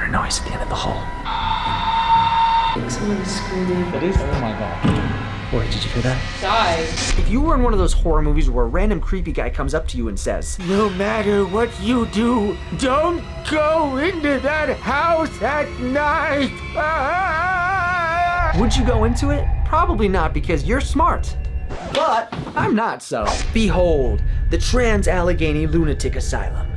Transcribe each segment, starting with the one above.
a noise at the end of the hall. I think someone's screaming. It is? Oh my god. Boy, did you hear that? Die. If you were in one of those horror movies where a random creepy guy comes up to you and says, "No matter what you do, don't go into that house at night." Would you go into it? Probably not, because you're smart. But I'm not so. Behold, the Trans-Allegheny Lunatic Asylum.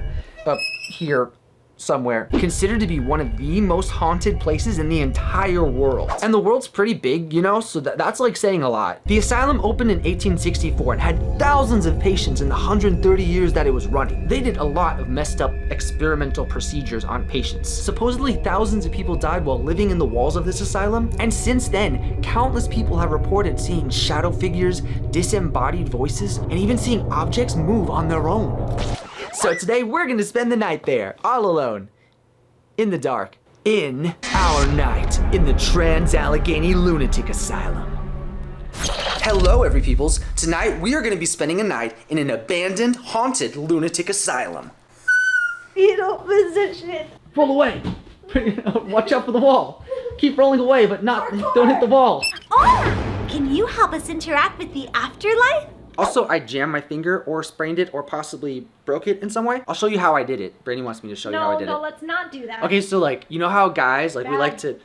Up here somewhere. Considered to be one of the most haunted places in the entire world. And the world's pretty big, you know, so that's like saying a lot. The asylum opened in 1864 and had thousands of patients in the 130 years that it was running. They did a lot of messed up experimental procedures on patients. Supposedly thousands of people died while living in the walls of this asylum, and since then, countless people have reported seeing shadow figures, disembodied voices, and even seeing objects move on their own. So today we're gonna spend the night there, all alone, in the dark, in our night in the Trans-Allegheny Lunatic Asylum. Hello, every peoples. Tonight we are gonna be spending a night in an abandoned, haunted lunatic asylum. Fetal position. Roll away. Watch out for the wall. Keep rolling away, but don't hit the wall. Oh, can you help us interact with the afterlife? Also, I jammed my finger or sprained it or possibly broke it in some way. I'll show you how I did it. Brandi wants me to show you how I did it. No, let's not do that. Okay, so like, you know how guys, like we like to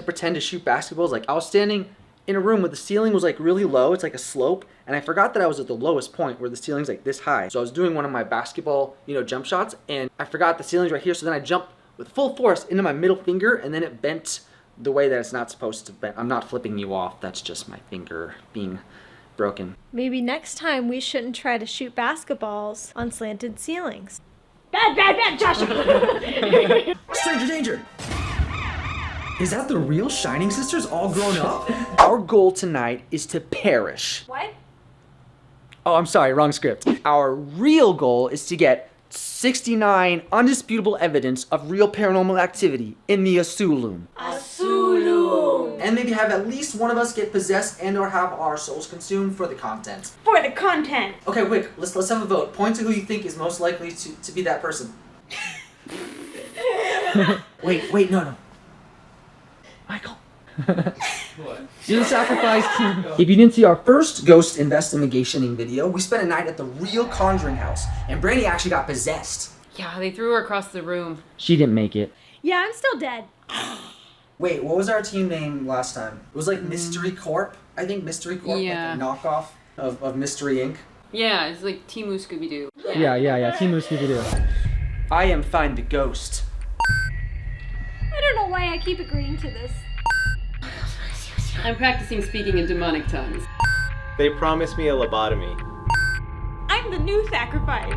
pretend to shoot basketballs? Like I was standing in a room where the ceiling was like really low, it's like a slope, and I forgot that I was at the lowest point where the ceiling's like this high. So I was doing one of my basketball, jump shots, and I forgot the ceiling's right here, so then I jumped with full force into my middle finger, and then it bent the way that it's not supposed to bend. I'm not flipping you off, that's just my finger being broken. Maybe next time we shouldn't try to shoot basketballs on slanted ceilings. Bad, Joshua. Stranger danger! Is that the real Shining Sisters all grown up? Our goal tonight is to perish. What? Oh, I'm sorry, wrong script. Our real goal is to get 69 undisputable evidence of real paranormal activity in the Asylum. Asylum. And maybe have at least one of us get possessed and or have our souls consumed for the content. For the content. Okay, quick, let's have a vote. Point to who you think is most likely to be that person. Wait, no. Michael. What? You're the sacrifice. If you didn't see our first ghost investigationing video, we spent a night at the real Conjuring house, and Brandi actually got possessed. Yeah, they threw her across the room. She didn't make it. Yeah, I'm still dead. Wait, what was our team name last time? It was like Mystery Corp, I think. Mystery Corp, Yeah. like a knockoff of Mystery Inc. Yeah, it's like Timu Scooby-Doo. Yeah, Team Scooby-Doo. I am Find the Ghost. I don't know why I keep agreeing to this. I'm practicing speaking in demonic tongues. They promised me a lobotomy. I'm the new sacrifice.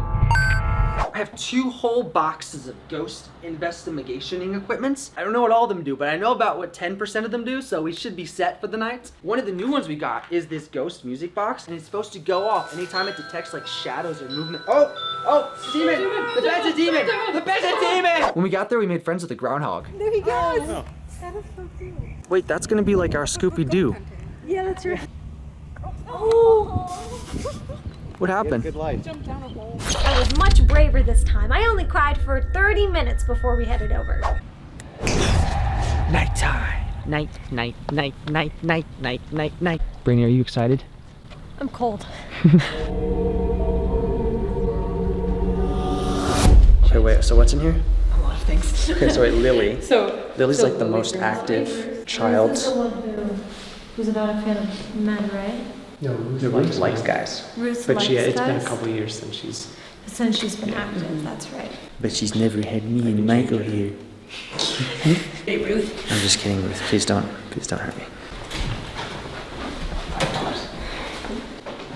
I have 2 whole boxes of ghost investigationing equipments. I don't know what all of them do, but I know about what 10% of them do, so we should be set for the night. One of the new ones we got is this ghost music box, and it's supposed to go off anytime it detects like shadows or movement. Oh, demon! The bed's a demon! The bed's a demon! When we got there, we made friends with the groundhog. There he goes. Oh. That is so cool. Wait, that's gonna be like our Scooby-Doo. Yeah, that's right. Oh. What happened? Good light. I was much braver this time. I only cried for 30 minutes before we headed over. Nighttime. Night. Brandi, are you excited? I'm cold. Wait, so what's in here? A lot of things. Okay, so wait, Lily. Lily's like the Lily most brings active child. Ruth is the one who's not a fan of men, right? No, Ruth likes guys. Ruth But likes it's been a guys. couple years since she's. Since she's been active, that's right. But she's never had me and Michael here. Hey, Ruth. I'm just kidding, Ruth. Please don't hurt me.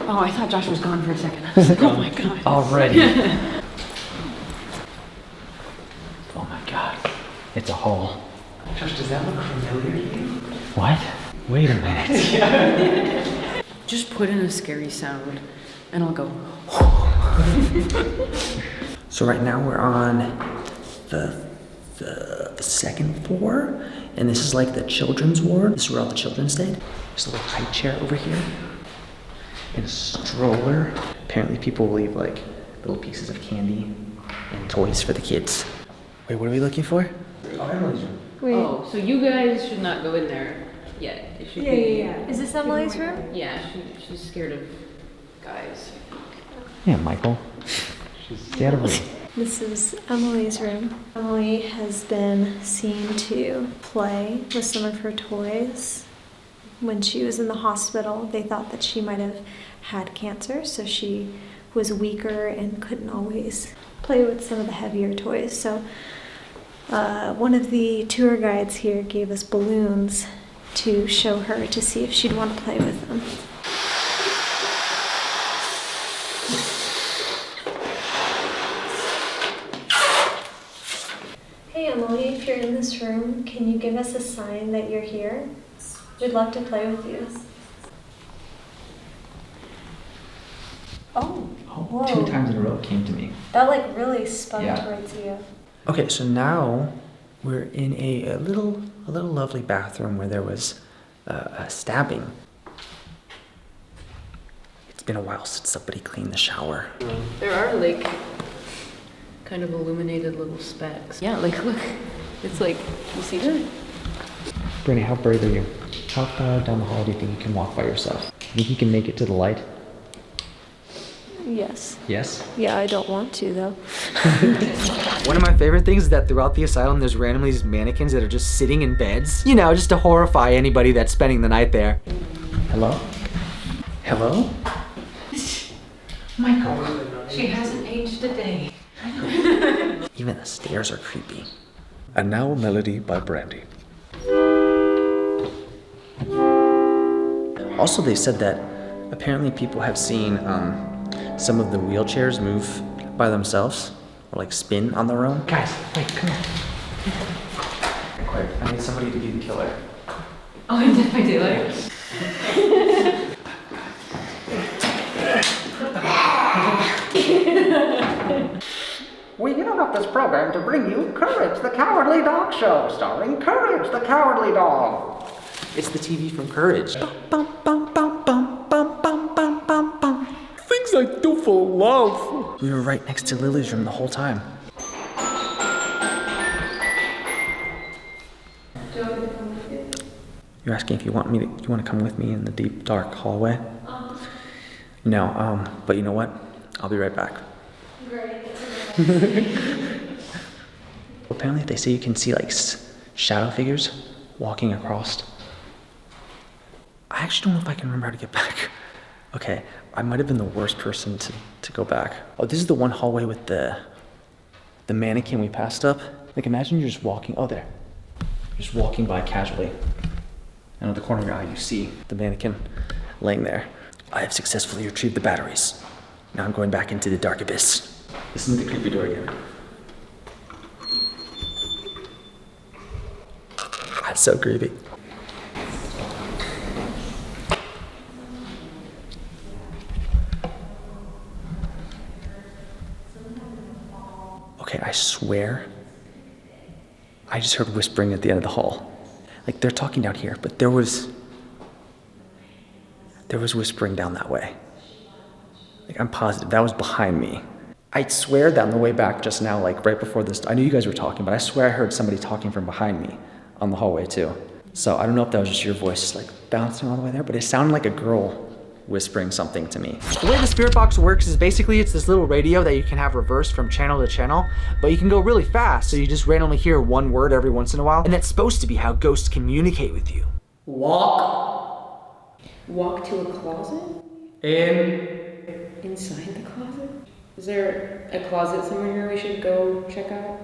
Oh, I thought Josh was gone for a second. I was like, oh my god. Already. Oh my god. It's a hole. Josh, does that look familiar to you? What? Wait a minute. Just put in a scary sound, and I'll go. So right now we're on the second floor, and this is like the children's ward. This is where all the children stayed. There's a little high chair over here, and a stroller. Apparently people will leave like little pieces of candy and toys for the kids. Wait, what are we looking for? Oh, Emily's room. Wait. Oh, so you guys should not go in there yet. It should be. Is this Emily's room? Yeah, she's scared of guys. Yeah, Michael. Stay out of room. This is Emily's room. Emily has been seen to play with some of her toys. When she was in the hospital, they thought that she might have had cancer, so she was weaker and couldn't always play with some of the heavier toys. So one of the tour guides here gave us balloons to show her to see if she'd want to play with them. Hey Emily, if you're in this room, can you give us a sign that you're here? We'd love to play with you. Oh, whoa. 2 times in a row it came to me. That like really spun Yeah. towards you. Okay, so now we're in a little lovely bathroom where there was a stabbing. It's been a while since somebody cleaned the shower. There are like kind of illuminated little specks. Yeah, like look, it's like, you see that? Brandi, how brave are you? How far down the hall do you think you can walk by yourself? Do you think you can make it to the light? Yes. Yes? Yeah, I don't want to though. One of my favorite things is that throughout the asylum there's randomly these mannequins that are just sitting in beds. You know, just to horrify anybody that's spending the night there. Hello? Hello? Michael. She hasn't aged a day. Even the stairs are creepy. And now a melody by Brandi. Also, they said that apparently people have seen some of the wheelchairs move by themselves or like spin on their own. Guys, wait, come on. Quick, I need somebody to be the killer. Oh, I'm Dead by Daylight. We interrupt this program to bring you Courage the Cowardly Dog Show, starring Courage the Cowardly Dog. It's the TV from Courage. Things I do for love. We were right next to Lily's room the whole time. You're asking if you want to come with me in the deep dark hallway? No, but you know what? I'll be right back. Apparently they say you can see like shadow figures walking across. I actually don't know if I can remember how to get back. Okay, I might have been the worst person to go back. Oh, this is the one hallway with the mannequin we passed up. Like imagine you're just walking, oh there. You're just walking by casually. And out the corner of your eye you see the mannequin laying there. I have successfully retrieved the batteries. Now I'm going back into the dark abyss. Listen to the creepy door again. That's so creepy. Okay, I swear, I just heard whispering at the end of the hall. Like they're talking down here, but there was whispering down that way. Like I'm positive that was behind me. I swear that on the way back just now, like right before this, I knew you guys were talking, but I swear I heard somebody talking from behind me on the hallway too. So I don't know if that was just your voice like bouncing all the way there, but it sounded like a girl whispering something to me. The way the spirit box works is basically it's this little radio that you can have reversed from channel to channel, but you can go really fast, so you just randomly hear one word every once in a while, and that's supposed to be how ghosts communicate with you. Walk Walk to a closet? in. Inside the closet? Is there a closet somewhere here we should go check out?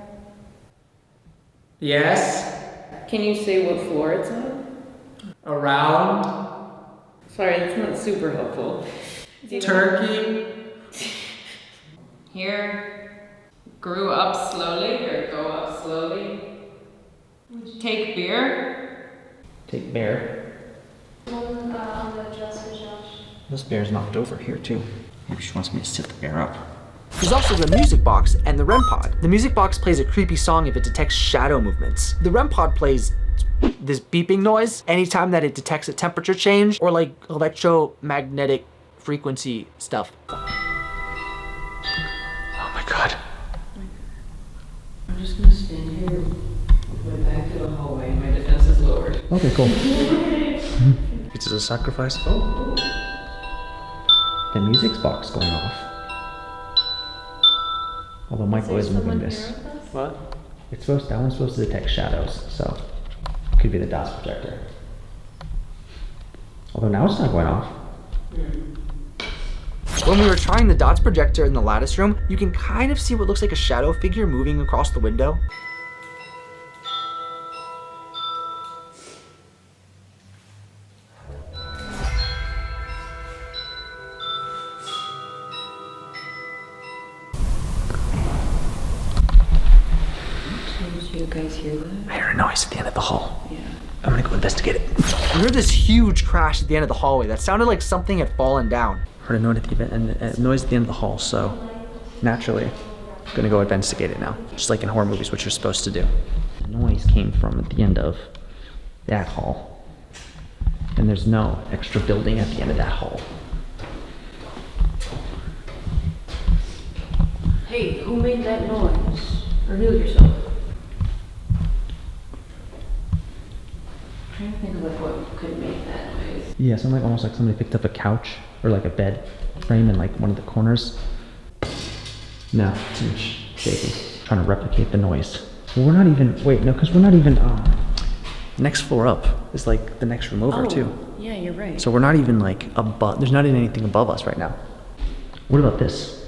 Yes. Can you say what floor it's on? Around. Sorry, that's not super helpful. Turkey. Here, grew up slowly or go up slowly. Take beer. Take bear. On the dresser, Josh. This bear's knocked over here too. Maybe she wants me to sit the bear up. There's also the music box and the REM pod. The music box plays a creepy song if it detects shadow movements. The REM pod plays this beeping noise anytime that it detects a temperature change or like electromagnetic frequency stuff. Oh my god. I'm just gonna stand here Okay, cool. This is a sacrifice. Oh. The music's box going off. Although Michael is moving this. What? That one's supposed to detect shadows, so could be the DOTS projector. Although now it's not going off. When we were trying the DOTS projector in the lattice room, you can kind of see what looks like a shadow figure moving across the window. Did you guys hear that? I heard a noise at the end of the hall. Yeah. I'm gonna go investigate it. I heard this huge crash at the end of the hallway that sounded like something had fallen down. Heard a noise at the end of the hall, so naturally, I'm gonna go investigate it now. Just like in horror movies, what you're supposed to do. The noise came from at the end of that hall. And there's no extra building at the end of that hall. Hey, who made that noise? Reveal yourself. I'm trying to think of like what could make that noise. Yeah, something almost like somebody picked up a couch or like a bed frame in like one of the corners. No, it's shaky. Trying to replicate the noise. Well, we're not even, wait, no, because we're not even, next floor up is like the next room over too. Yeah, you're right. So we're not even like above, there's not even anything above us right now. What about this?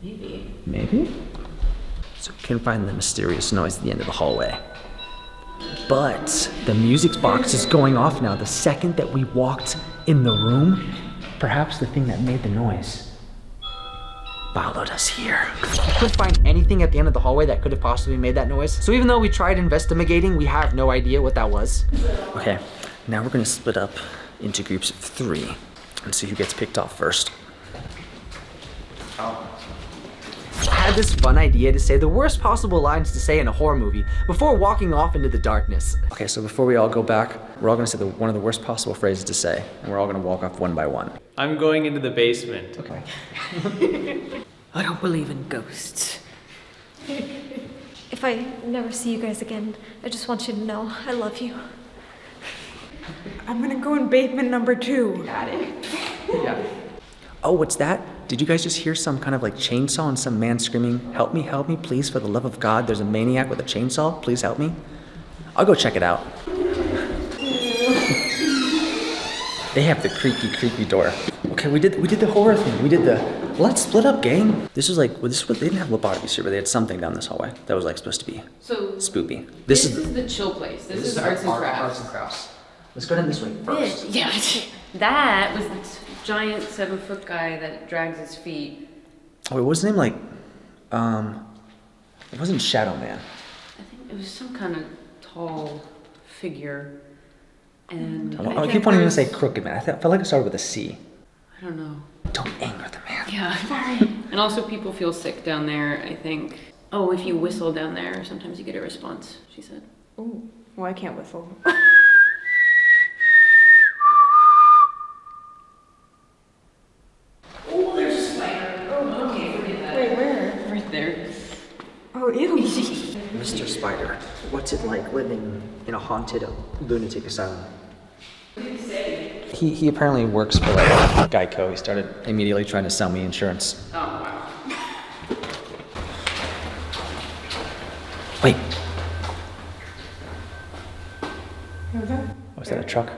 Maybe. Maybe? So we can find the mysterious noise at the end of the hallway. But the music box is going off now the second that we walked in the room. Perhaps the thing that made the noise followed us here. We couldn't find anything at the end of the hallway that could have possibly made that noise. So even though we tried investigating, we have no idea what that was. Okay, now we're gonna split up into groups of 3 and see who gets picked off first. I had this fun idea to say the worst possible lines to say in a horror movie before walking off into the darkness. Okay, so before we all go back, we're all gonna say one of the worst possible phrases to say, and we're all gonna walk off one by one. I'm going into the basement. Okay. I don't believe in ghosts. If I never see you guys again, I just want you to know I love you. I'm gonna go in basement number 2. Yeah. Oh, what's that? Did you guys just hear some kind of like chainsaw and some man screaming, help me, please, for the love of God, there's a maniac with a chainsaw, please help me? I'll go check it out. They have the creaky door. Okay, we did the horror thing. We did the, let's split up, gang. This was like, they didn't have lobotomies here, but they had something down this hallway that was like supposed to be So spoopy. this is the chill place. This is arts and crafts. Arts and crafts. Let's go down this way first. Yeah, that was the giant 7-foot guy that drags his feet. Oh, wait, what was his name? Like, it wasn't Shadow Man. I think it was some kind of tall figure. And I keep wanting to say Crooked Man. I felt like it started with a C. I don't know. Don't anger the man. Yeah. And also people feel sick down there, I think. Oh, if you whistle down there, sometimes you get a response, she said. Oh, well, I can't whistle. Oh, there's a spider. Oh, okay, forget that. Wait, where? Right there. Oh, ew. Mr. Spider, what's it like living in a haunted lunatic asylum? He apparently works for like Geico. He started immediately trying to sell me insurance. Oh, wow. Wait, What was that? was that a truck?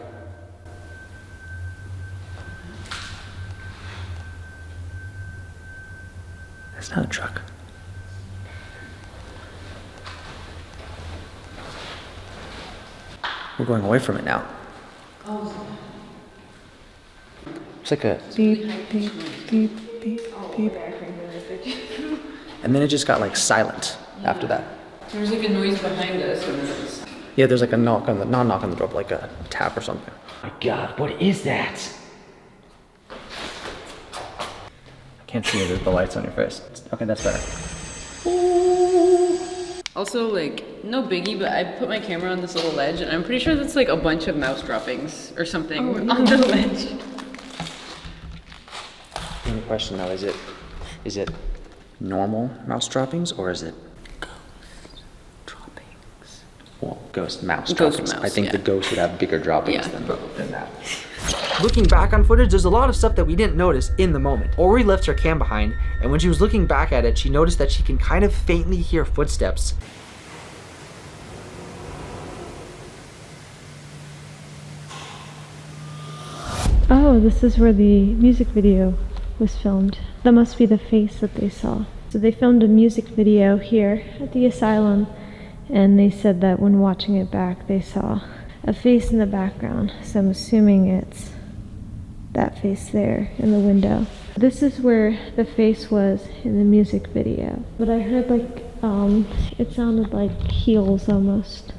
That's not a truck. We're going away from it now. It's like a beep, beep, beep, beep, beep. And then it just got like silent after that. There was like a noise behind us and it was... Yeah, there's like a knock on the, not a knock on the door, but like a tap or something. My God, what is that? I can't see it, the lights on your face. Okay, that's better. Also, like, no biggie, but I put my camera on this little ledge, and I'm pretty sure that's like a bunch of mouse droppings or something on the ledge. The only question now, is it normal mouse droppings or is it Ghost droppings. Well, ghost mouse Ghost droppings. mouse, I think yeah. the ghost would have bigger droppings Yeah. than that. Looking back on footage, there's a lot of stuff that we didn't notice in the moment. Ori left her cam behind, and when she was looking back at it, she noticed that she can kind of faintly hear footsteps. Oh, this is where the music video was filmed. That must be the face that they saw. So they filmed a music video here at the asylum, and they said that when watching it back, they saw a face in the background. So I'm assuming it's that face there in the window. This is where the face was in the music video. But I heard like, it sounded like heels almost.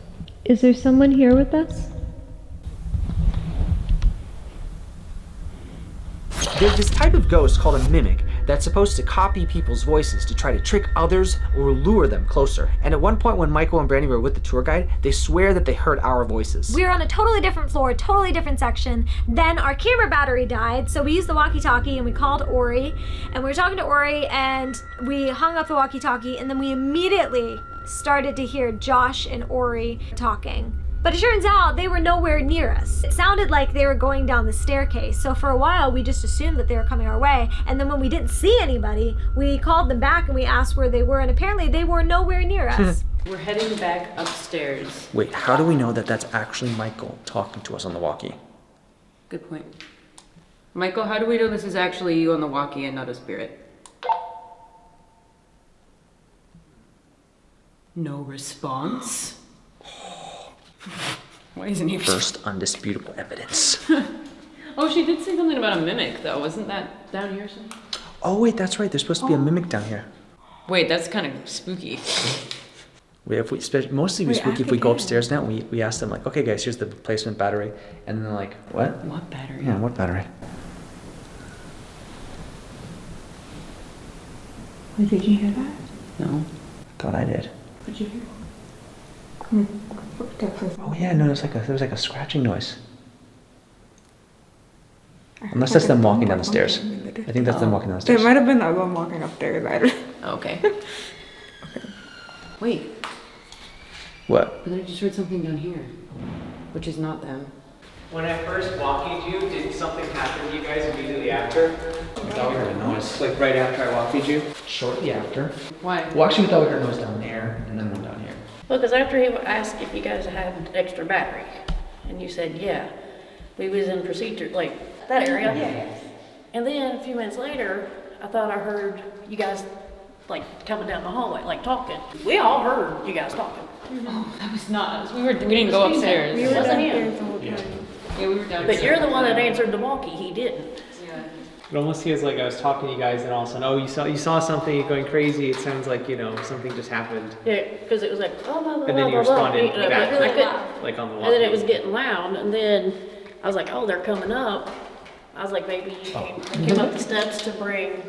Is there someone here with us? There's this type of ghost called a mimic that's supposed to copy people's voices to try to trick others or lure them closer. And at one point when Michael and Brandi were with the tour guide, they swear that they heard our voices. We were on a totally different floor, totally different section. Then our camera battery died, so we used the walkie-talkie and we called Ori. And we were talking to Ori and we hung up the walkie-talkie, and then we immediately started to hear Josh and Ori talking. But it turns out they were nowhere near us. It sounded like they were going down the staircase. So for a while, we just assumed that they were coming our way. And then when we didn't see anybody, we called them back and we asked where they were. And apparently they were nowhere near us. We're heading back upstairs. Wait, how do we know that that's actually Michael talking to us on the walkie? Good point. Michael, how do we know this is actually you on the walkie and not a spirit? No response? Why isn't he First undisputable evidence. Oh, she did say something about a mimic, though. Wasn't that down here somewhere? Oh wait, that's right. There's supposed to be a mimic down here. Wait, that's kind of spooky. Wait, if we mostly we spooky if we go upstairs now. We ask them like, okay guys, here's the replacement battery, and then they're like, what? What battery? Yeah, what battery? Wait, did you hear that? No. Thought I did. Did you hear? Oh yeah, no, there was like a scratching noise. Unless that's them walking down the stairs. I think that's them walking down the There stairs. might have been that one walking upstairs. I don't know. Okay. Wait, What? but then I just heard something down here, which is not them. When I first walked you, did something happen to you guys immediately after? We thought we heard a noise. Like right after I walked you? Shortly after. Why? Well, actually, we thought we heard a noise down there, and then one down here. Well, because after he asked if you guys had extra battery, and you said, yeah, we was in procedure, like, that area. Yeah. And then a few minutes later, I thought I heard you guys, like, coming down the hallway, like, talking. We all heard you guys talking. Oh, that was not us. We didn't go upstairs. It wasn't him. Yeah, we were downstairs. But you're the one that answered the walkie, he didn't. Yeah. It almost feels like I was talking to you guys and all of a sudden, oh, you saw something, you're going crazy. It sounds like, something just happened. Yeah, because it was like, oh, blah, blah, And then you blah, blah, blah. responded But back. I couldn't- Like on the walkie. And then it was getting loud, and then I was like, oh, they're coming up. I was like, maybe you can come up the steps to bring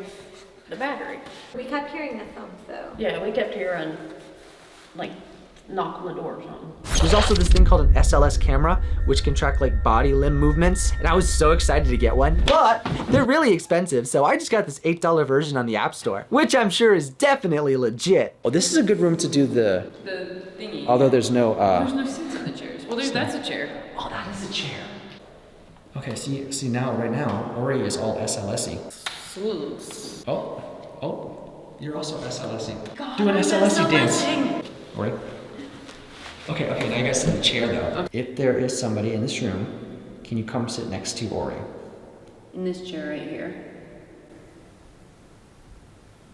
the battery. We kept hearing the thump though. Yeah, we kept hearing, like, knock on the door or something. There's also this thing called an SLS camera, which can track like body limb movements, and I was so excited to get one, but they're really expensive, so I just got this $8 version on the App Store, which I'm sure is definitely legit. Oh, this is a good room to do the thingy. although there's no, There's no seats on the chairs. Well, that's a chair. Oh, that is a chair. Okay, see now, right now, Ori is all SLS-y. Swoops. Oh, you're also SLS-y. Do an SLS-y dance. Ori. Okay, now you guys sit in the chair though. If there is somebody in this room, can you come sit next to Ori? In this chair right here.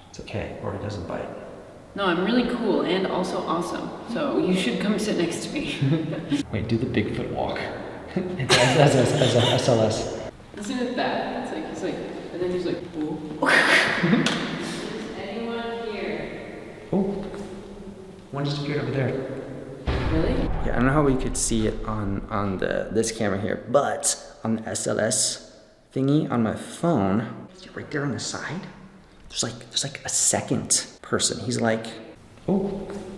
It's okay, Ori doesn't bite. No, I'm really cool and also awesome. So you should come sit next to me. Wait, do the Bigfoot walk. as a SLS. Listen to that. It's like, and then he's like, oh. Is anyone here? Oh, one just appeared over there. Really? Okay, I don't know how we could see it on this camera here, but on the SLS thingy on my phone, right there on the side, there's like a second person. He's like, oh,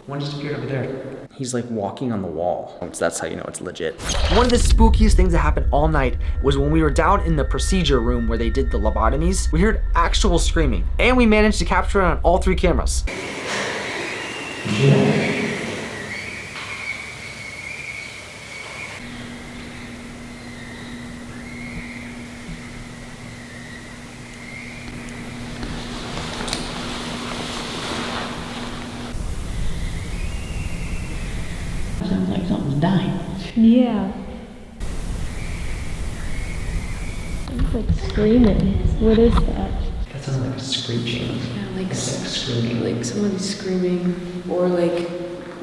one just appeared over there. He's like walking on the wall. So that's how you know it's legit. One of the spookiest things that happened all night was when we were down in the procedure room where they did the lobotomies. We heard actual screaming, and we managed to capture it on all 3 cameras. sounds like something's dying. Yeah. It's like screaming. What is that? That sounds like a screeching. Yeah, like screaming. like somebody's screaming, or like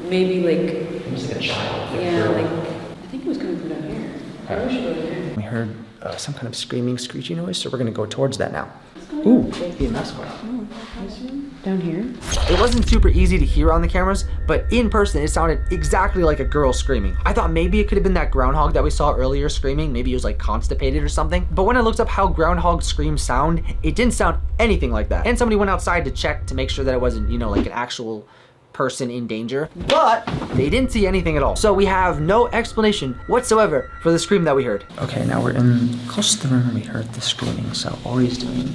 maybe like Almost like a child. yeah, like I think it was coming from down here. I wish it was down here. We heard some kind of screaming, screechy noise, so we're gonna go towards that now. Ooh, be a nice one. This one? Down here? It wasn't super easy to hear on the cameras, but in person it sounded exactly like a girl screaming. I thought maybe it could have been that groundhog that we saw earlier screaming. Maybe he was like constipated or something. But when I looked up how groundhog screams sound, it didn't sound anything like that. And somebody went outside to check to make sure that it wasn't, you know, like an actual person in danger, but they didn't see anything at all. So we have no explanation whatsoever for the scream that we heard. Okay, now we're in close to the room where we heard the screaming. So Ori's doing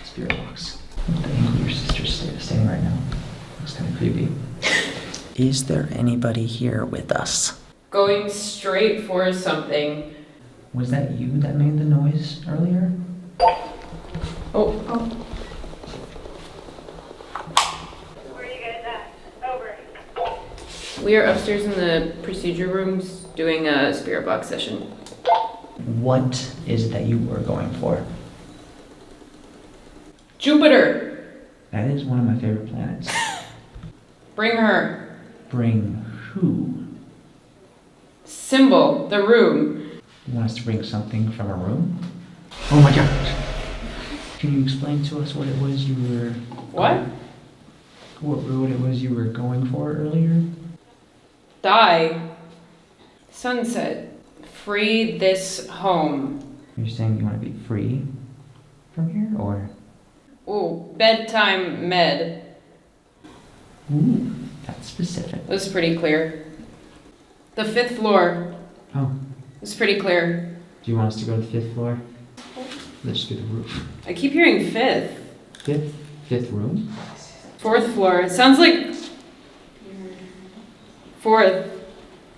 spirit box. The angle your sister's staying right now. Looks kind of creepy. Is there anybody here with us? Going straight for something. Was that you that made the noise earlier? Oh. We are upstairs in the procedure rooms doing a spirit box session. What is it that you were going for? Jupiter! That is one of my favorite planets. Bring her. Bring who? Symbol, the room. You want us to bring something from a room? Oh my gosh. Can you explain to us what it was you were... What? What it was you were going for earlier? Die. Sunset. Free this home. You're saying you want to be free from here, or? Ooh, bedtime med. Ooh, that's specific. It was pretty clear. The 5th floor. Oh, It was pretty clear. do you want us to go to the 5th floor? Let's just do the roof. I keep hearing 5th. Fifth room? 4th floor. It sounds like 4th.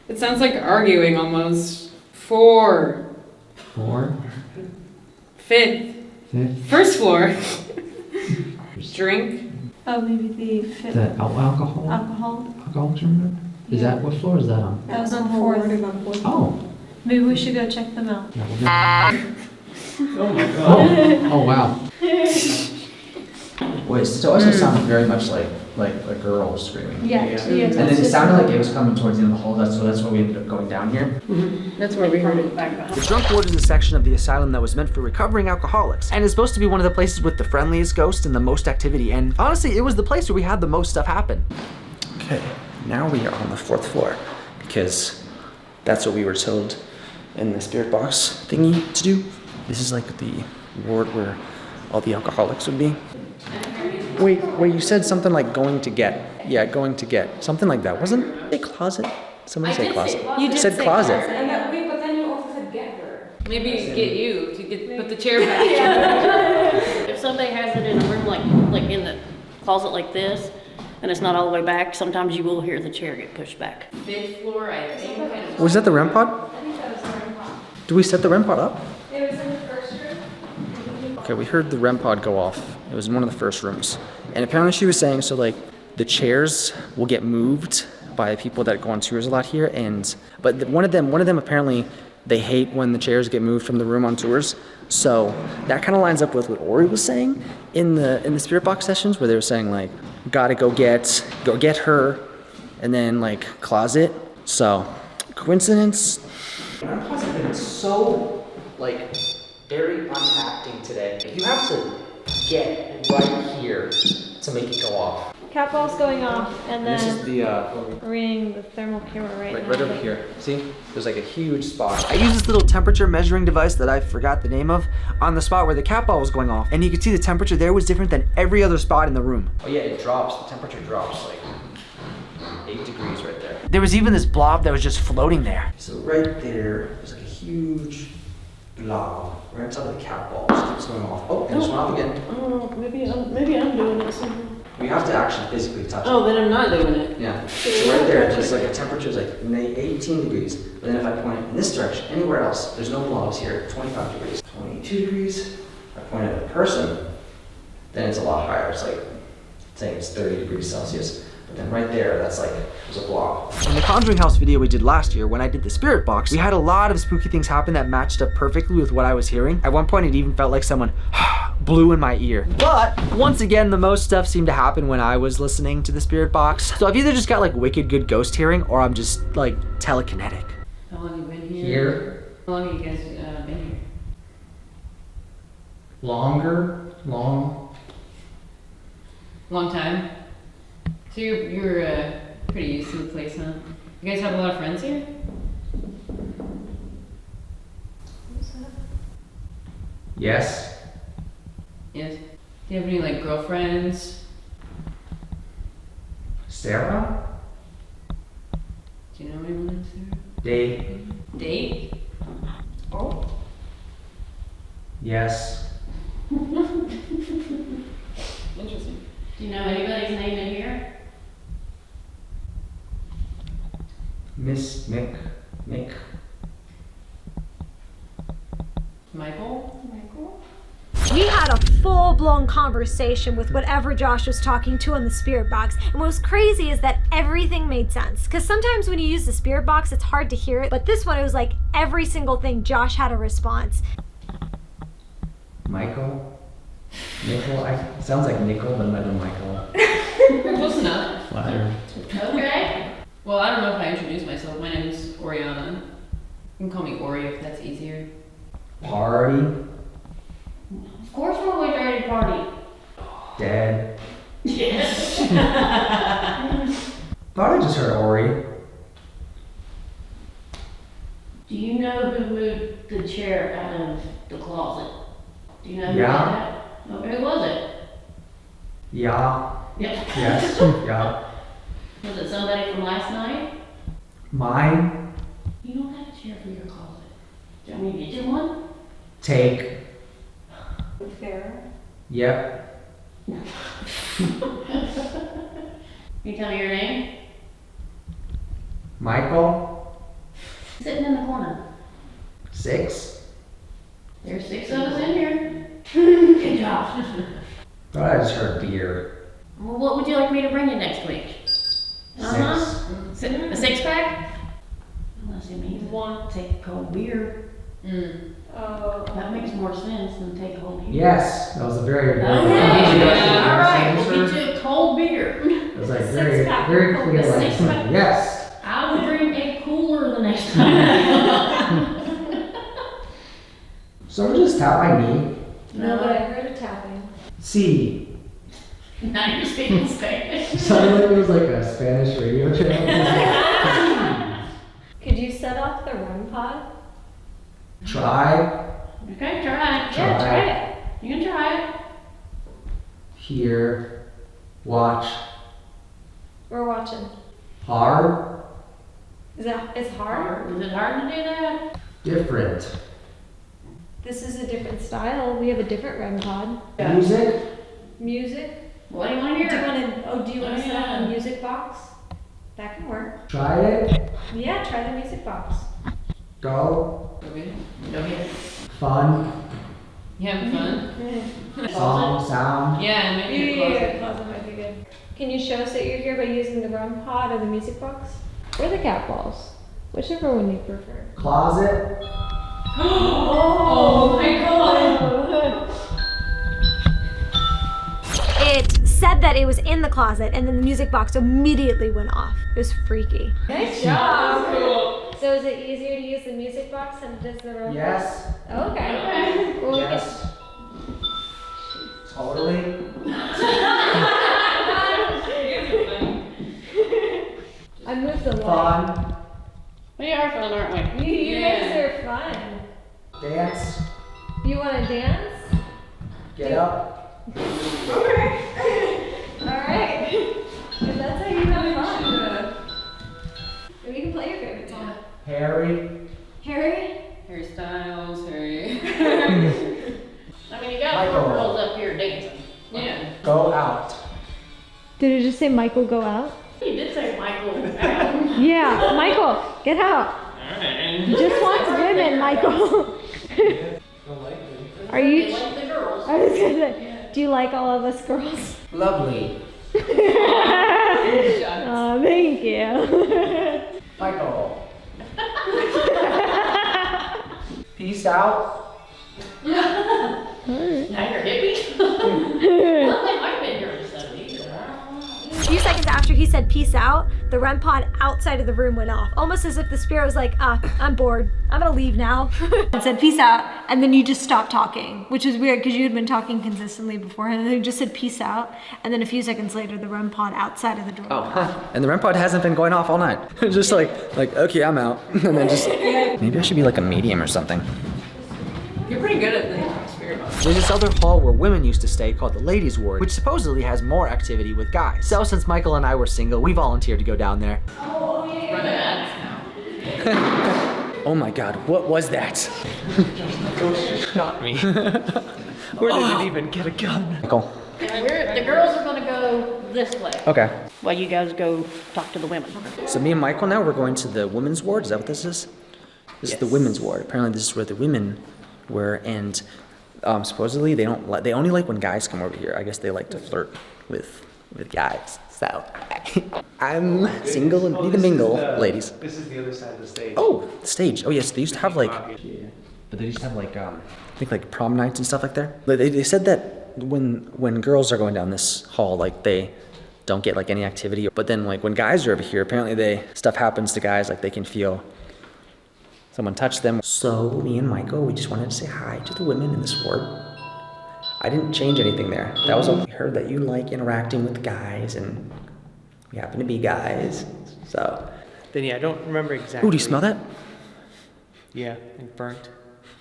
It sounds like arguing almost. 4. 4? 5th. 5th? 1st floor. Drink. Oh, maybe the fifth. The alcohol? Alcoholics room? Is that, what floor is that on? That was on fourth. Oh. Maybe we should go check them out. Yeah, oh my god. Oh wow. Wait, so it also sounded very much like a girl screaming. Yeah. And then it sounded like it was coming towards the end of the hall, so that's why we ended up going down here. That's where we heard it. The drunk ward is a section of the asylum that was meant for recovering alcoholics, and is supposed to be one of the places with the friendliest ghosts and the most activity, and honestly, it was the place where we had the most stuff happen. Okay, now we are on the 4th floor, because that's what we were told in the spirit box thingy to do. This is like the ward where all the alcoholics would be. Wait, you said something like going to get. Yeah, going to get. Something like that, wasn't it? Say closet? Somebody say closet. You did said say closet. But then you also said get her. Maybe get you to put the chair back. If somebody has it in a room like in the closet like this, and it's not all the way back, sometimes you will hear the chair get pushed back. 5th floor, I think. Was that the REM pod? I think that was the REM pod. Did we set the REM pod up? It was in the first room. Okay, we heard the REM pod go off. It was in one of the first rooms. And apparently she was saying, so like, the chairs will get moved by people that go on tours a lot here, but one of them apparently, they hate when the chairs get moved from the room on tours. So that kind of lines up with what Ori was saying in the spirit box sessions, where they were saying like, gotta go get her, and then like closet. So coincidence? It's so like very unacting today. You have to get right here to make it go off. Cat ball's going off, and This is then the we're reading the thermal camera right now. right over here. See? There's like a huge spot. I used this little temperature measuring device that I forgot the name of on the spot where the cat ball was going off. And you could see the temperature there was different than every other spot in the room. Oh yeah, it drops. The temperature drops like 8 degrees right there. There was even this blob that was just floating there. So right there, there's like a huge blob right on top of the cat ball. It keeps going off. Oh, and it's off again. Oh, maybe I'm doing it somehow. We have to actually physically touch it. Oh, then I'm not doing it. Yeah. So right there, just like a temperature is like 18 degrees. But then if I point in this direction, anywhere else, there's no blobs here, 25 degrees. 22 degrees. If I point at a person, then it's a lot higher. It's like saying it's 30 degrees Celsius. But then right there, that's like, was a blob. In the Conjuring House video we did last year, when I did the spirit box, we had a lot of spooky things happen that matched up perfectly with what I was hearing. At one point, it even felt like someone blew in my ear. But once again, the most stuff seemed to happen when I was listening to the spirit box. So I've either just got like wicked good ghost hearing, or I'm just like telekinetic. How long have you been here? Here. How long have you guys been here? Long time? So you're pretty used to the place, huh? You guys have a lot of friends here? Yes. Yes. Do you have any like girlfriends? Sarah? Do you know anyone named Sarah? Dave? Date? Oh. Yes. Interesting. Do you know anybody's name in here? Miss Mick. Michael? We had a full-blown conversation with whatever Josh was talking to in the spirit box. And what was crazy is that everything made sense. Because sometimes when you use the spirit box, it's hard to hear it. But this one, it was like every single thing, Josh had a response. Michael? Nickel? It sounds like nickel, but not Michael. Close enough. Flattered. Okay. Well, I don't know if I introduced myself. My name is Oriana. You can call me Ori if that's easier. Party? Of course we're always ready to party. Dead? Yes. Thought I just heard Ori. Do you know who moved the chair out of the closet? Do you know who Yeah. did that? Okay, who was it? Yeah. Yep. Yes. Yeah. Was it somebody from last night? Mine? You don't have a chair for your closet. Do you want me to get you one? Take. Fair. Yep. Can you tell me your name? Michael? Sitting in the corner. 6? There's 6 of us in here. Good job. Thought I just heard beer. Well, what would you like me to bring you next week? 6. A 6-pack? Unless you mean take a cold beer. Oh. That makes more sense than take a whole beer. Yes. That was a very Okay. very All right, we'll answer. get you a cold beer. It was like very, Six-pack. very clear. The Like, six-pack. yes. I will bring a cooler the next time. Someone just tapped my knee. No, but I heard a tapping. C. Now you're speaking Spanish. It sounded like it was like a Spanish radio channel. Could you set off the REM pod? Try. Okay, try it. Try. Try it. You can try it. Hear. Watch. We're watching. Hard. It's hard? Is it hard to do that? Different. This is a different style. We have a different REM pod. Music. Music. What do you want to Do you hear? want to? Do you want to set up Yeah. a music box? That can work. Try it. Yeah, try the music box. Go. Okay. Go ahead. Fun. You having fun? Song. Sound. Yeah, maybe a closet. closet might be good. Can you show us that you're here by using the REM pod or the music box? Or the cat balls? Whichever one you prefer. Closet. Oh my god! It said that it was in the closet, and then the music box immediately went off. It was freaky. Nice job. Cool. So is it easier to use the music box than it is the REM Yes. pod? Okay. Well, we Yes. Totally. I moved the light. Fun. We are fun, aren't we? You guys are fun. Dance. You want to dance? Get up. Okay. All right. If that's how you have fun. Maybe you can play your favorite song. Harry. Harry? Harry Styles, Harry. I mean, you got Michael. 4 girls up here dancing. Yeah. Go out. Did it just say Michael go out? You did say Michael. Yeah, Michael, get out. He just wants women, Michael. Are you? They like the girls. I was gonna say, do you like all of us girls? Lovely. Oh, thank you. Michael. Peace out. Now you're a hippie? Well, they might have been here in the 70s. A few seconds after he said peace out, the REM pod outside of the room went off, almost as if the spirit was like, I'm bored, I'm gonna leave now. And said peace out, and then you just stopped talking, which is weird because you had been talking consistently beforehand, and then you just said peace out, and then a few seconds later the REM pod outside of the door went off. And the REM pod hasn't been going off all night. Just like, okay, I'm out. And then just, maybe I should be like a medium or something. You're pretty good at the spirit box. There's this other hall where women used to stay called the ladies' ward, which supposedly has more activity with guys. So since Michael and I were single, we volunteered to go down there. Run ads now. Oh my God, what was that? Ghost shot me. Where did it even get a gun? Michael. The girls are gonna go this way, Okay. while you guys go talk to the women. So me and Michael now, we're going to the women's ward. Is that what this is? This is the women's ward. Apparently this is where the women were, and supposedly they only like when guys come over here. I guess they like to flirt with guys. So I'm single and need to mingle, ladies. This is the other side of the stage. Oh, the stage. Oh yes, they used to have like, but they used to have like I think like prom nights and stuff like there. They said that when girls are going down this hall, like they don't get like any activity. But then like when guys are over here, apparently stuff happens to guys, like they can feel someone touch them. So me and Michael, we just wanted to say hi to the women in this ward. I didn't change anything there. That was all. We heard that you like interacting with guys, and we happen to be guys. So. Then yeah, I don't remember exactly. Ooh, do you smell that? Yeah, and burnt.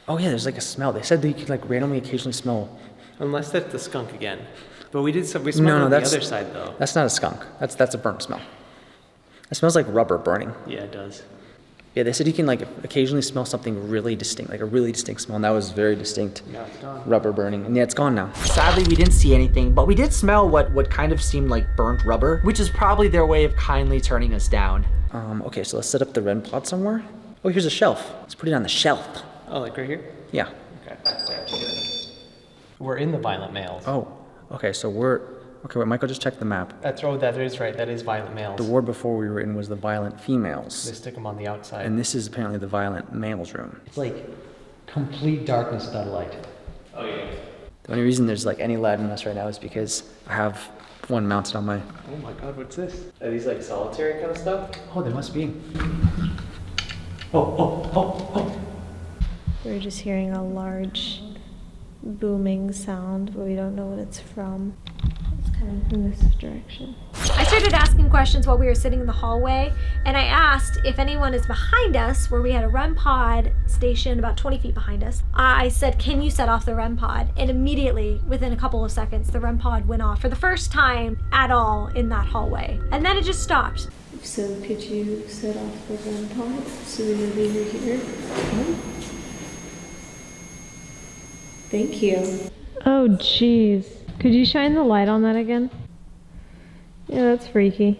Oh yeah, there's like a smell. They said that you could like randomly occasionally smell. Unless that's the skunk again. But we smelled it on the other side though. That's not a skunk. That's a burnt smell. It smells like rubber burning. Yeah, it does. Yeah, they said you can like occasionally smell something really distinct, like a really distinct smell, and that was very distinct. Now it's gone. Rubber burning, and yeah, it's gone now. Sadly, we didn't see anything, but we did smell what kind of seemed like burnt rubber, which is probably their way of kindly turning us down. Okay, so let's set up the REM pod somewhere. Oh, here's a shelf. Let's put it on the shelf. Oh, like right here? Yeah. Okay. We're in the violent males. Oh, okay, so okay, wait, Michael just checked the map. That is right. That is violent males. The ward before we were in was the violent females. They stick them on the outside. And this is apparently the violent males room. It's like complete darkness without a light. Oh yeah. The only reason there's like any light in us right now is because I have one mounted on my... Oh my God, what's this? Are these like solitary kind of stuff? Oh, there must be. We're just hearing a large booming sound, but we don't know what it's from. It's coming from this direction. I started asking questions while we were sitting in the hallway, and I asked if anyone is behind us, where we had a REM pod station about 20 feet behind us. I said, can you set off the REM pod? And immediately, within a couple of seconds, the REM pod went off for the first time at all in that hallway. And then it just stopped. So could you set off the REM pod so we know that you're here? Thank you. Oh, jeez. Could you shine the light on that again? Yeah, that's freaky.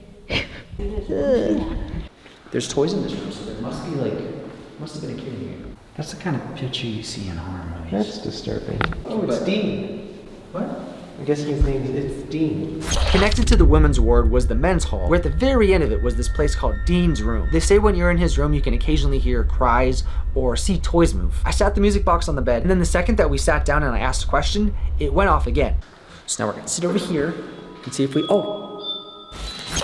There's toys in this room, so there must have been a kid in here. That's the kind of picture you see in horror movies. That's disturbing. Oh, it's Dean. What? I'm guessing his name is Dean. Connected to the women's ward was the men's hall, where at the very end of it was this place called Dean's room. They say when you're in his room, you can occasionally hear cries or see toys move. I sat the music box on the bed, and then the second that we sat down and I asked a question, it went off again. So now we're gonna sit over here and see if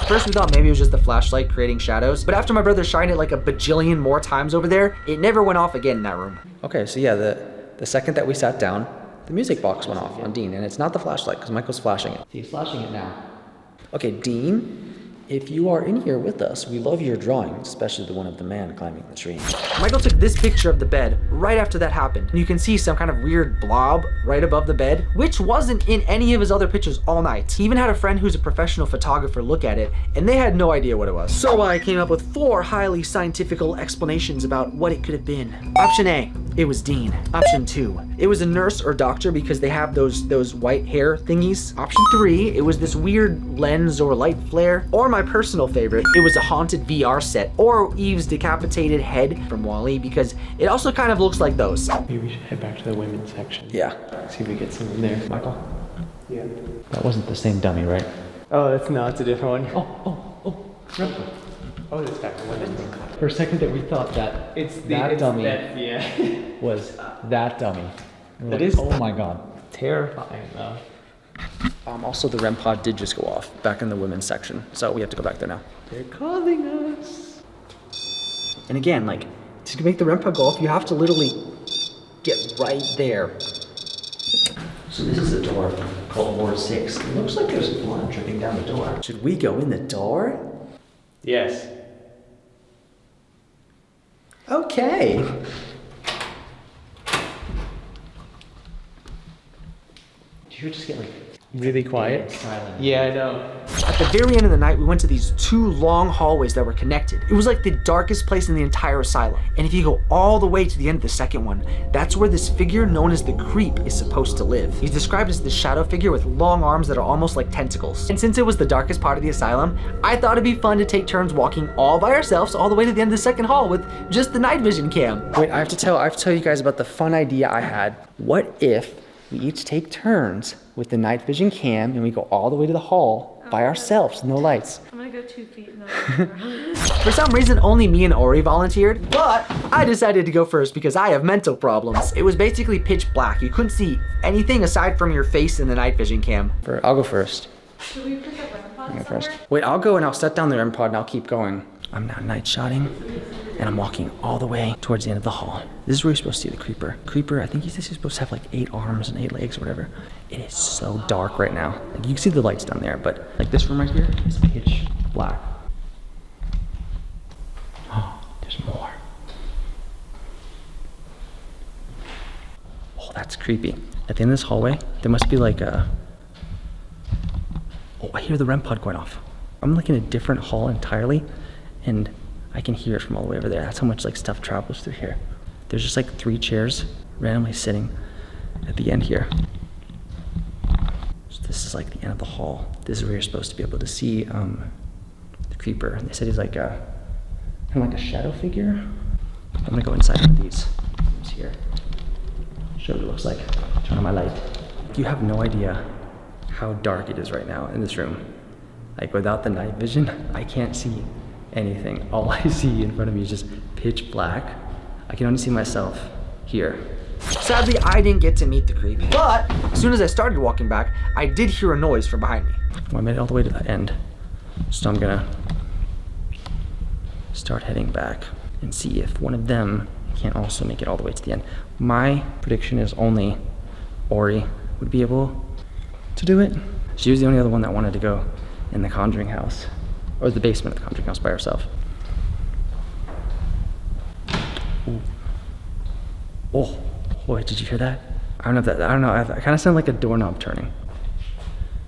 First we thought maybe it was just the flashlight creating shadows, but after my brother shined it like a bajillion more times over there, it never went off again in that room. Okay, so yeah, the second that we sat down, the music box went off on Dean, and it's not the flashlight because Michael's flashing it. He's flashing it now. Okay, Dean, if you are in here with us, we love your drawings, especially the one of the man climbing the tree. Michael took this picture of the bed right after that happened. And you can see some kind of weird blob right above the bed, which wasn't in any of his other pictures all night. He even had a friend who's a professional photographer look at it, and they had no idea what it was. So I came up with 4 highly scientifical explanations about what it could have been. Option A, it was Dean. Option 2, it was a nurse or doctor because they have those white hair thingies. Option 3, it was this weird lens or light flare. Or my personal favorite, it was a haunted VR set or Eve's decapitated head from WALL-E because it also kind of looks like those. Maybe we should head back to the women's section. Yeah. See if we get some in there. Michael? Yeah. That wasn't the same dummy, right? Oh, it's a different one. REM. Oh, this guy. For a second there we thought that dummy yeah. was that dummy. That is. Oh my god. Terrifying though. Also the REM pod did just go off back in the women's section, so we have to go back there now. They're calling us. And again, like, to make the REM pod go off, you have to literally get right there. So this is a door called Ward 6. It looks like there's blood dripping down the door. Should we go in the door? Yes. Okay. Did you just get like Really quiet. silent? Yeah, I know. At the very end of the night, we went to these 2 long hallways that were connected. It was like the darkest place in the entire asylum. And if you go all the way to the end of the second one, that's where this figure known as the Creep is supposed to live. He's described as this shadow figure with long arms that are almost like tentacles. And since it was the darkest part of the asylum, I thought it'd be fun to take turns walking all by ourselves all the way to the end of the second hall with just the night vision cam. Wait, I have to tell you guys about the fun idea I had. What if we each take turns with the night vision cam and we go all the way to the hall by ourselves, no lights? I'm gonna go 2 feet and then For some reason, only me and Ori volunteered, but I decided to go first because I have mental problems. It was basically pitch black. You couldn't see anything aside from your face in the night vision cam. I'll go first. Should we pick up REM pods somewhere? Wait, I'll go and I'll set down the REM pod and I'll keep going. I'm now night shotting and I'm walking all the way towards the end of the hall. This is where you're supposed to see the creeper. Creeper, I think he's supposed to have like 8 arms and 8 legs or whatever. It is so dark right now. Like, you can see the lights down there, but like this room right here is pitch black. Oh, there's more. Oh, that's creepy. At the end of this hallway, there must be like a... Oh, I hear the REM pod going off. I'm like in a different hall entirely, and I can hear it from all the way over there. That's how much like stuff travels through here. There's just like 3 chairs randomly sitting at the end here. So this is like the end of the hall. This is where you're supposed to be able to see the creeper. They said he's like kind of like a shadow figure. I'm gonna go inside one of these rooms here. Show what it looks like. Turn on my light. You have no idea how dark it is right now in this room. Like, without the night vision, I can't see anything. All I see in front of me is just pitch black. I can only see myself here. Sadly, I didn't get to meet the creep, but as soon as I started walking back, I did hear a noise from behind me. Well, I made it all the way to the end, so I'm gonna start heading back and see if one of them can also make it all the way to the end. My prediction is only Ori would be able to do it. She was the only other one that wanted to go in the Conjuring house, or the basement of the Conjuring house by herself. Ooh. Oh, wait, did you hear that? I don't know, it kind of sounded like a doorknob turning.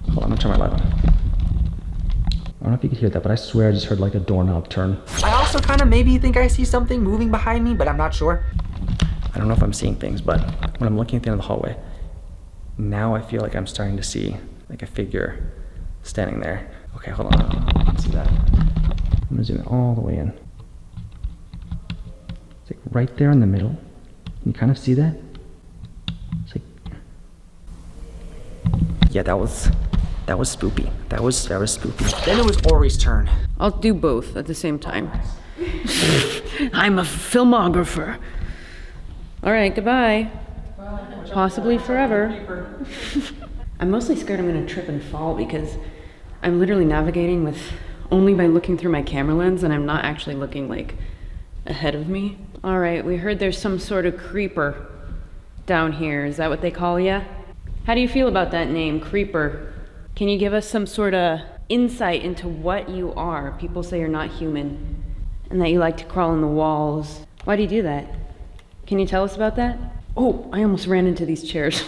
Hold on, I'm gonna turn my light on. I don't know if you could hear that, but I swear I just heard like a doorknob turn. I also kind of maybe think I see something moving behind me, but I'm not sure. I don't know if I'm seeing things, but when I'm looking at the end of the hallway, now I feel like I'm starting to see like a figure standing there. Okay, hold on, I can see that. I'm gonna zoom it all the way in. It's like right there in the middle. Can you kind of see that? It's like, yeah, that was spoopy. That was spoopy. Then it was Ori's turn. I'll do both at the same time. I'm a filmographer. All right, goodbye. Possibly forever. I'm mostly scared I'm gonna trip and fall because I'm literally navigating with only by looking through my camera lens, and I'm not actually looking like ahead of me. All right, we heard there's some sort of creeper down here. Is that what they call ya? How do you feel about that name, Creeper? Can you give us some sort of insight into what you are? People say you're not human and that you like to crawl in the walls. Why do you do that? Can you tell us about that? Oh, I almost ran into these chairs.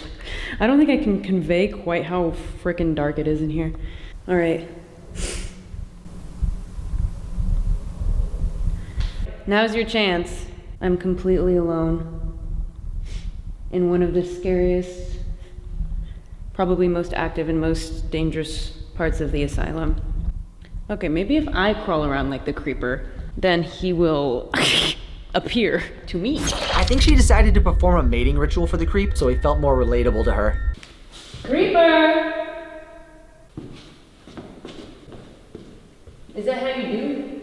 I don't think I can convey quite how frickin' dark it is in here. All right. Now's your chance. I'm completely alone in one of the scariest, probably most active and most dangerous parts of the asylum. Okay, maybe if I crawl around like the creeper, then he will appear to me. I think she decided to perform a mating ritual for the creep, so he felt more relatable to her. Creeper! Is that how you do?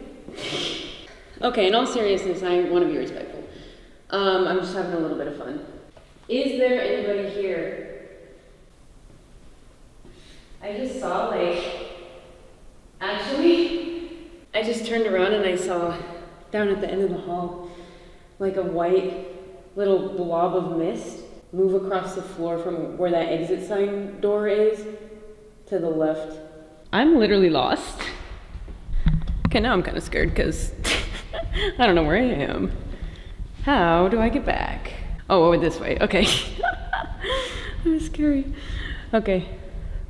Okay, in all seriousness, I want to be respectful. I'm just having a little bit of fun. Is there anybody here? I just saw, actually, I just turned around and I saw down at the end of the hall, like a white little blob of mist move across the floor from where that exit sign door is to the left. I'm literally lost. Okay, now I'm kind of scared because I don't know where I am. How do I get back? Oh, this way. Okay. That was scary. Okay.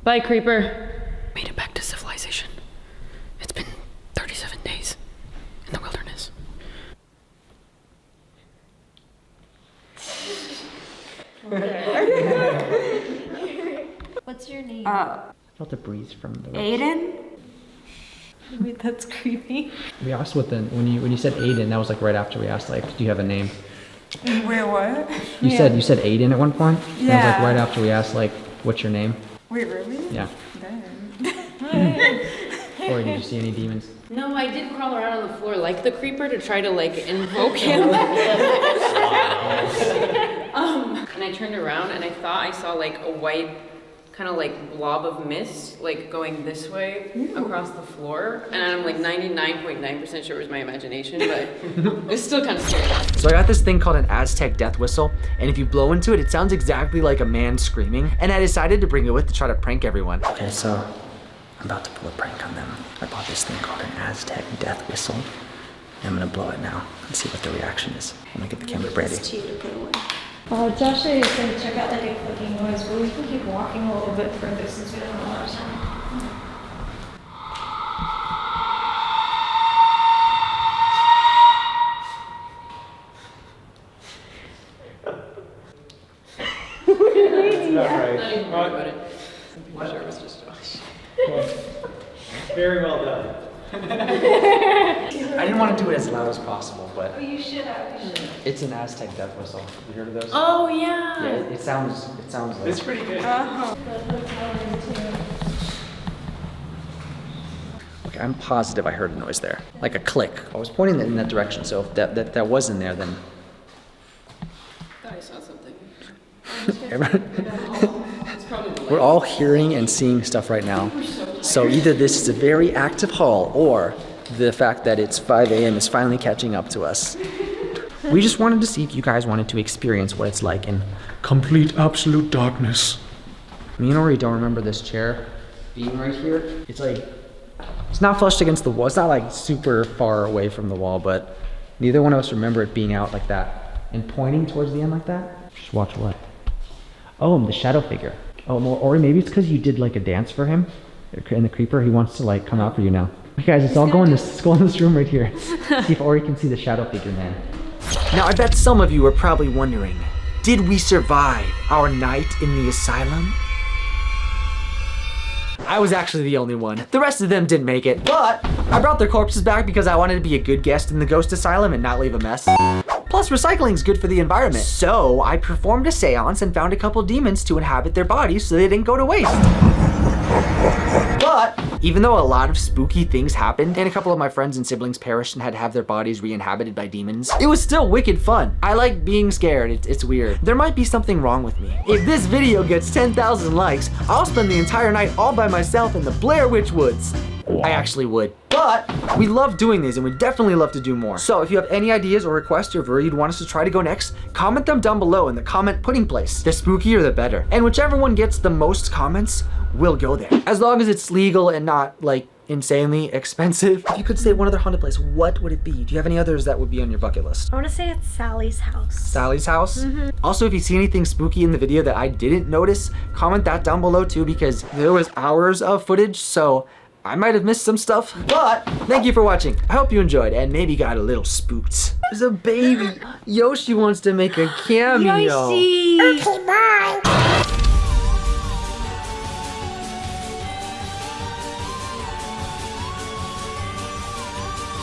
Bye, creeper. Made it back to civilization. It's been 37 days in the wilderness. What's your name? Felt a breeze from the Aiden? Wait, that's creepy. We asked when you said Aiden, that was like right after we asked, like, do you have a name? Wait, what? You said Aiden at one point? Yeah. And it was like right after we asked, like, what's your name? Wait, really? Yeah. Dang. Or did you see any demons? No, I did crawl around on the floor like the creeper to try to invoke him. And I turned around and I thought I saw a white kind of blob of mist going this way across the floor. And I'm 99.9% sure it was my imagination, but it's still kind of scary. So I got this thing called an Aztec death whistle, and if you blow into it, it sounds exactly like a man screaming. And I decided to bring it with to try to prank everyone. Okay, so I'm about to pull a prank on them. I bought this thing called an Aztec death whistle. And I'm gonna blow it now and see what the reaction is. I'm gonna get the camera Brandi. It's to put away. Josh said he's going to check out a clicking noise, but we can keep walking a little bit further since we don't have a lot of time. That's not right. Not even worried about it. I'm sure it was just Josh. Very well done. I didn't want to do it as loud as possible, but You should have. it's an Aztec death whistle. You heard of those? Oh, yeah. Yeah, it sounds like. It's pretty good. Okay, I'm positive I heard a noise there, like a click. I was pointing in that direction, so if that was in there, then. I thought I saw something. It's probably We're all hearing and seeing stuff right now. So either this is a very active hall, or the fact that it's 5 a.m. is finally catching up to us. We just wanted to see if you guys wanted to experience what it's like in Complete absolute darkness. Me and Ori don't remember this chair being right here. It's not flushed against the wall. It's not super far away from the wall, but neither one of us remember it being out like that and pointing towards the end like that. Just watch what? Oh, the shadow figure. Oh, well, Ori, maybe it's because you did a dance for him, and the creeper, he wants to come out for you now. Okay, guys, let's go in this room right here. See if Ori can see the shadow figure man. Now, I bet some of you are probably wondering, did we survive our night in the asylum? I was actually the only one. The rest of them didn't make it, but I brought their corpses back because I wanted to be a good guest in the ghost asylum and not leave a mess. Plus, recycling's good for the environment. So I performed a seance and found a couple demons to inhabit their bodies so they didn't go to waste. But even though a lot of spooky things happened and a couple of my friends and siblings perished and had to have their bodies re-inhabited by demons, it was still wicked fun. I like being scared. It's weird. There might be something wrong with me. If this video gets 10,000 likes, I'll spend the entire night all by myself in the Blair Witch Woods. I actually would. But we love doing these and we'd definitely love to do more. So if you have any ideas or requests or where you'd want us to try to go next, comment them down below in the comment putting place. The spookier the better. And whichever one gets the most comments, we'll go there. As long as it's legal and not insanely expensive. If you could say one other haunted place, what would it be? Do you have any others that would be on your bucket list? I want to say it's Sally's house. Sally's house? Also, if you see anything spooky in the video that I didn't notice, comment that down below too, because there was hours of footage, so I might have missed some stuff. But thank you for watching. I hope you enjoyed and maybe got a little spooked. There's a baby. Yoshi wants to make a cameo. Yoshi! Okay, bye.